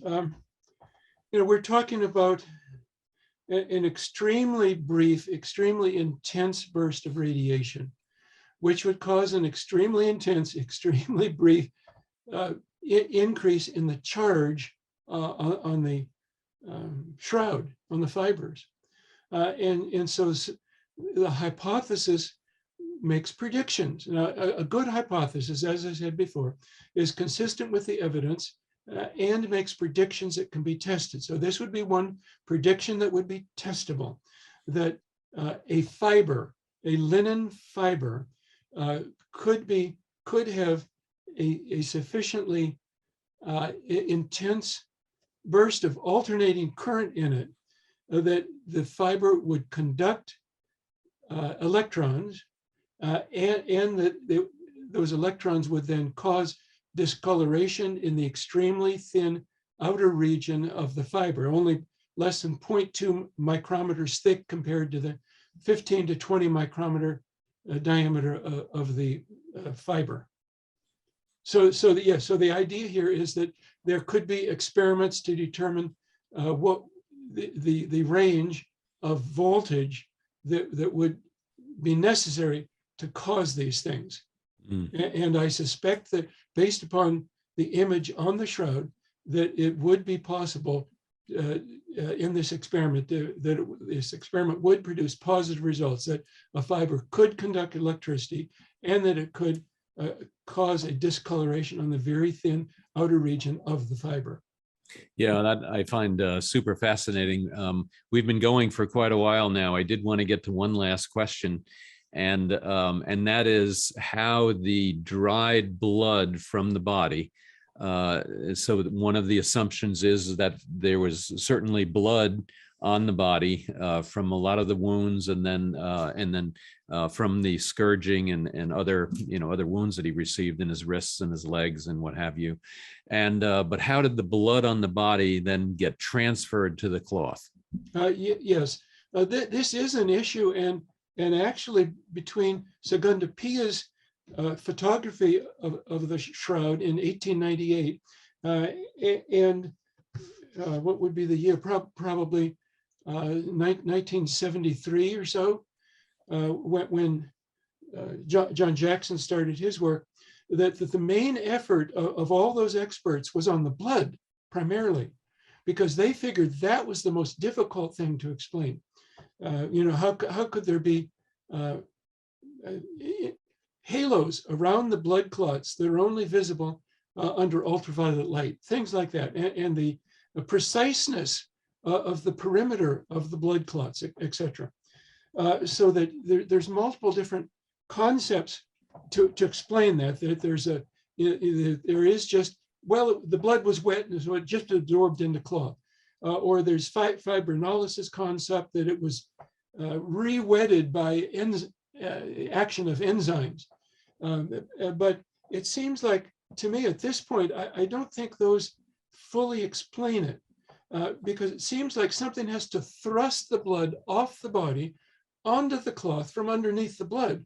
We're talking about an extremely brief, extremely intense burst of radiation, which would cause an extremely intense, extremely brief increase in the charge on the shroud, on the fibers. And so the hypothesis makes predictions. Now, a good hypothesis, as I said before, is consistent with the evidence and makes predictions that can be tested. So this would be one prediction that would be testable, that a fiber, a linen fiber, could have a sufficiently intense burst of alternating current in it that the fiber would conduct electrons and that those electrons would then cause discoloration in the extremely thin outer region of the fiber, only less than 0.2 micrometers thick compared to the 15 to 20 micrometer diameter of the fiber. So the idea here is that there could be experiments to determine what the range of voltage that would be necessary to cause these things. And I suspect that based upon the image on the shroud, that it would be possible in this experiment that this experiment would produce positive results, that a fiber could conduct electricity and that it could cause a discoloration on the very thin outer region of the fiber. Yeah, that I find super fascinating. We've been going for quite a while now. I did want to get to one last question, and that is how the dried blood from the body. So one of the assumptions is that there was certainly blood on the body from a lot of the wounds, and then from the scourging and other other wounds that he received in his wrists and his legs and what have you. And but how did the blood on the body then get transferred to the cloth? Yes, this is an issue, and actually between Segunda Pia's photography of the shroud in 1898 and what would be the year, probably 1973 or so, when John Jackson started his work, that the main effort of all those experts was on the blood primarily, because they figured that was the most difficult thing to explain. How could there be halos around the blood clots that are only visible under ultraviolet light, things like that, and the preciseness of the perimeter of the blood clots, etc. So that there's multiple different concepts to explain that there is just, well, the blood was wet and so it just absorbed into cloth. Or there's fibrinolysis concept, that it was re-wetted by action of enzymes. But it seems like, to me at this point, I don't think those fully explain it, because it seems like something has to thrust the blood off the body onto the cloth from underneath the blood.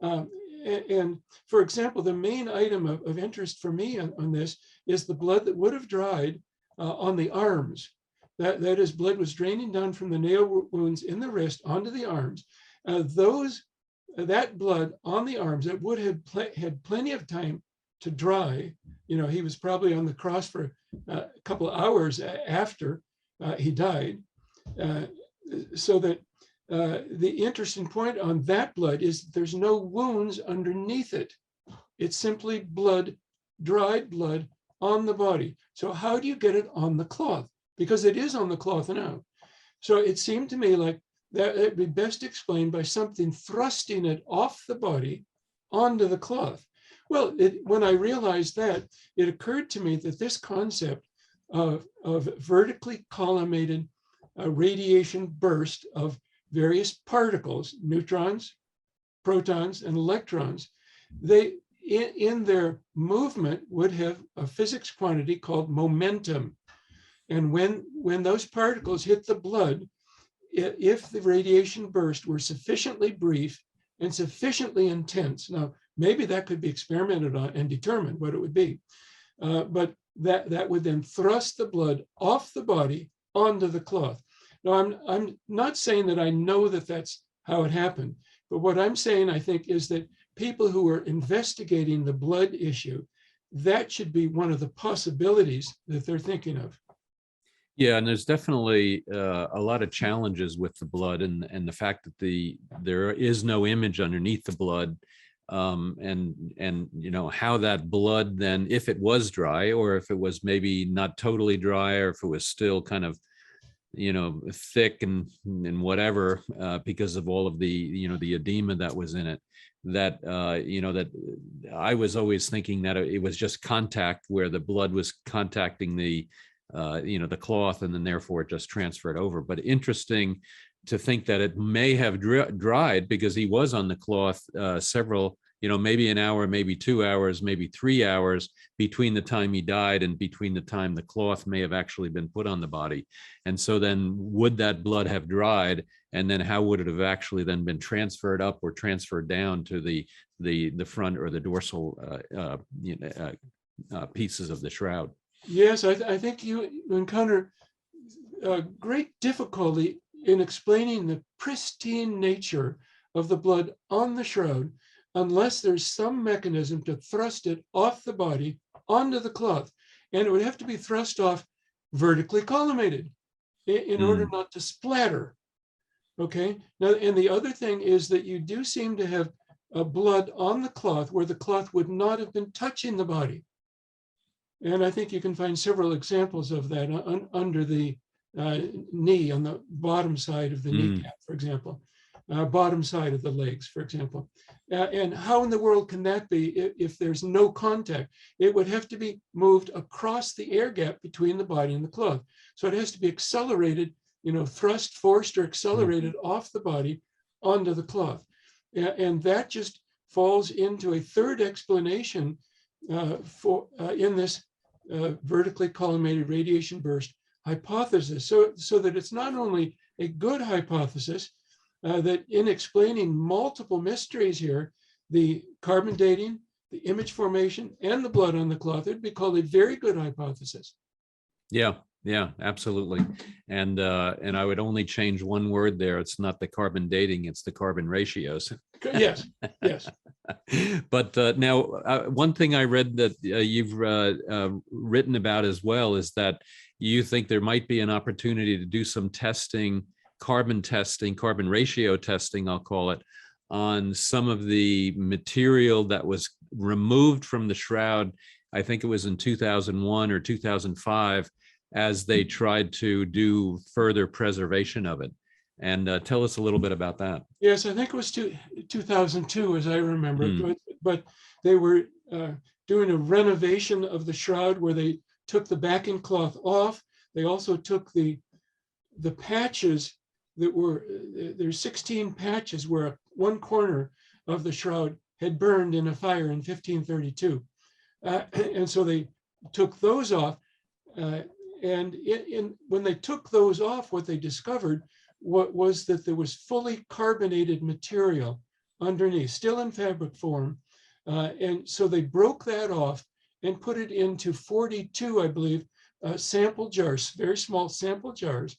And for example, the main item of interest for me on this is the blood that would have dried on the arms. That is, blood was draining down from the nail wounds in the wrist onto the arms. That blood on the arms that would have had plenty of time to dry. He was probably on the cross for a couple of hours after he died. So that the interesting point on that blood is there's no wounds underneath it. It's simply blood, dried blood on the body. So how do you get it on the cloth? Because it is on the cloth now. So it seemed to me like that it'd be best explained by something thrusting it off the body onto the cloth. Well, when I realized that, it occurred to me that this concept of vertically collimated radiation burst of various particles, neutrons, protons, and electrons, in their movement would have a physics quantity called momentum. And when those particles hit the blood, if the radiation burst were sufficiently brief and sufficiently intense, now maybe that could be experimented on and determined what it would be, but that would then thrust the blood off the body onto the cloth. Now, I'm not saying that I know that that's how it happened, but what I'm saying, I think, is that people who are investigating the blood issue, that should be one of the possibilities that they're thinking of. Yeah, and there's definitely a lot of challenges with the blood, and the fact that there is no image underneath the blood, and you know how that blood then, if it was dry, or if it was maybe not totally dry, or if it was still kind of, you know, thick and whatever, because of all of the, you know, the edema that was in it, that you know, that I was always thinking that it was just contact, where the blood was contacting the you know, the cloth, and then therefore it just transferred over. But interesting to think that it may have dried, because he was on the cloth several, you know, maybe an hour, maybe 2 hours, maybe 3 hours between the time he died and between the time the cloth may have actually been put on the body. And so then would that blood have dried, and then how would it have actually then been transferred up or transferred down to the front or the dorsal you know, pieces of the shroud? Yes, I think you encounter great difficulty in explaining the pristine nature of the blood on the shroud unless there's some mechanism to thrust it off the body onto the cloth. And it would have to be thrust off vertically collimated in order not to splatter. Okay. Now, and the other thing is that you do seem to have blood on the cloth where the cloth would not have been touching the body. And I think you can find several examples of that under the knee, on the bottom side of the kneecap, for example, bottom side of the legs, for example. And how in the world can that be if there's no contact? It would have to be moved across the air gap between the body and the cloth. So it has to be accelerated, you know, thrust, forced, or accelerated off the body onto the cloth. And that just falls into a third explanation in this vertically collimated radiation burst hypothesis. So that it's not only a good hypothesis, that in explaining multiple mysteries here, the carbon dating, the image formation, and the blood on the cloth, it'd be called a very good hypothesis. Yeah, yeah, absolutely. And I would only change one word there. It's not the carbon dating, it's the carbon ratios. Yes, yes. But now, one thing I read that you've written about as well is that you think there might be an opportunity to do some testing, carbon ratio testing, I'll call it, on some of the material that was removed from the shroud. I think it was in 2001 or 2005, as they tried to do further preservation of it. And tell us a little bit about that. Yes, I think it was 2002, as I remember, but they were doing a renovation of the shroud where they took the backing cloth off. They also took the patches that were, there's 16 patches where one corner of the shroud had burned in a fire in 1532. And so they took those off. And when they took those off, what they discovered was that there was fully carbonated material underneath, still in fabric form. And so they broke that off and put it into 42, I believe, sample jars, very small sample jars,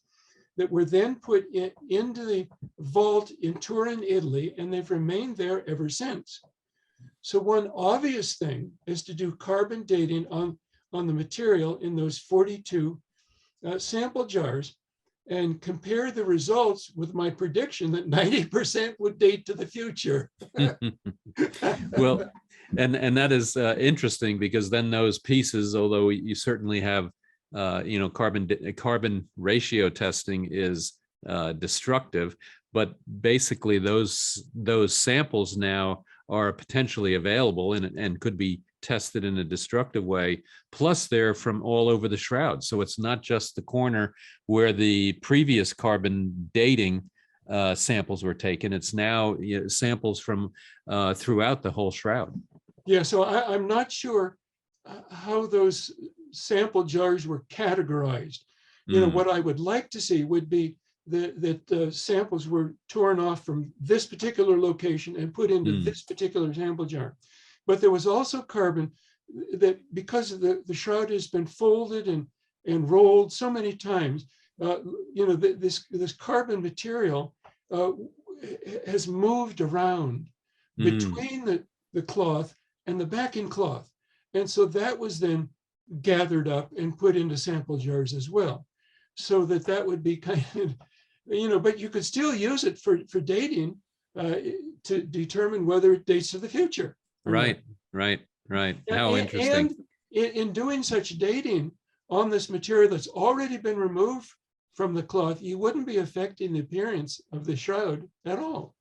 that were then put into the vault in Turin, Italy, and they've remained there ever since. So one obvious thing is to do carbon dating on the material in those 42 sample jars and compare the results with my prediction that 90% would date to the future. Well, and that is interesting, because then those pieces, although you certainly have, you know, carbon ratio testing is destructive, but basically those samples now are potentially available and could be tested in a destructive way. Plus they're from all over the shroud. So it's not just the corner where the previous carbon dating samples were taken. It's now, you know, samples from throughout the whole shroud. Yeah, so I'm not sure how those sample jars were categorized. What I would like to see would be that the samples were torn off from this particular location and put into this particular sample jar. But there was also carbon that, because the shroud has been folded and rolled so many times, this carbon material has moved around between the cloth and the backing cloth. And so that was then gathered up and put into sample jars as well. So that would be kind of, but you could still use it for dating to determine whether it dates to the future. Right. How interesting. And in doing such dating on this material that's already been removed from the cloth, you wouldn't be affecting the appearance of the shroud at all.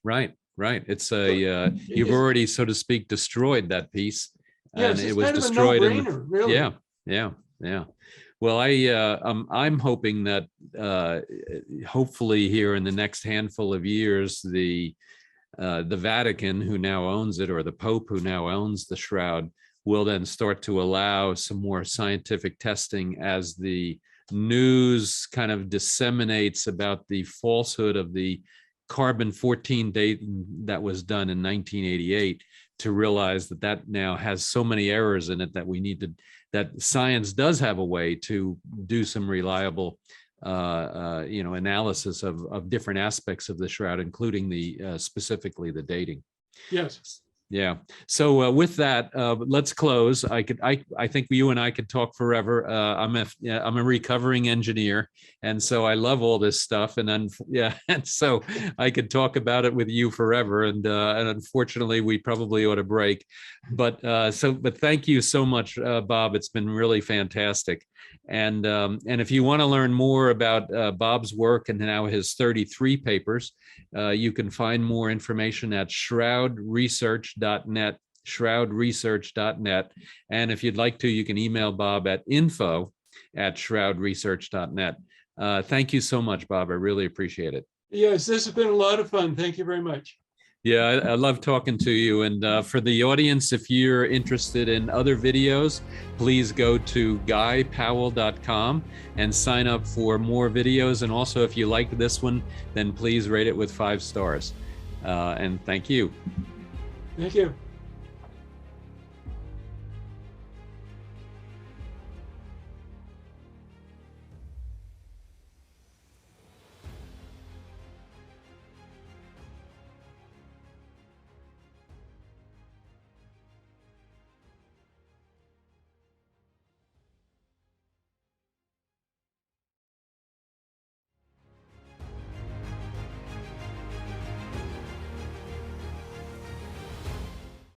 Right. It's you've already, so to speak, destroyed that piece. Yes, and it was kind destroyed of a no-brainer, really. Yeah. Well, I'm hoping that hopefully here in the next handful of years, the Vatican, who now owns it, or the Pope, who now owns the shroud, will then start to allow some more scientific testing as the news kind of disseminates about the falsehood of the carbon-14 dating that was done in 1988, to realize that now has so many errors in it that that science does have a way to do some reliable analysis of different aspects of the shroud, including specifically the dating. Yes. Yeah. So with that, let's close. I think you and I could talk forever. I'm a recovering engineer, and so I love all this stuff. And so I could talk about it with you forever. And unfortunately, we probably ought to break. But thank you so much, Bob. It's been really fantastic. And if you want to learn more about Bob's work and now his 33 papers, you can find more information at shroudresearch.net. And if you'd like to, you can email Bob at info@shroudresearch.net. Thank you so much, Bob. I really appreciate it. Yes, this has been a lot of fun. Thank you very much. Yeah, I love talking to you. And for the audience, if you're interested in other videos, please go to guypowell.com and sign up for more videos. And also, if you like this one, then please rate it with 5 stars. And thank you. Thank you.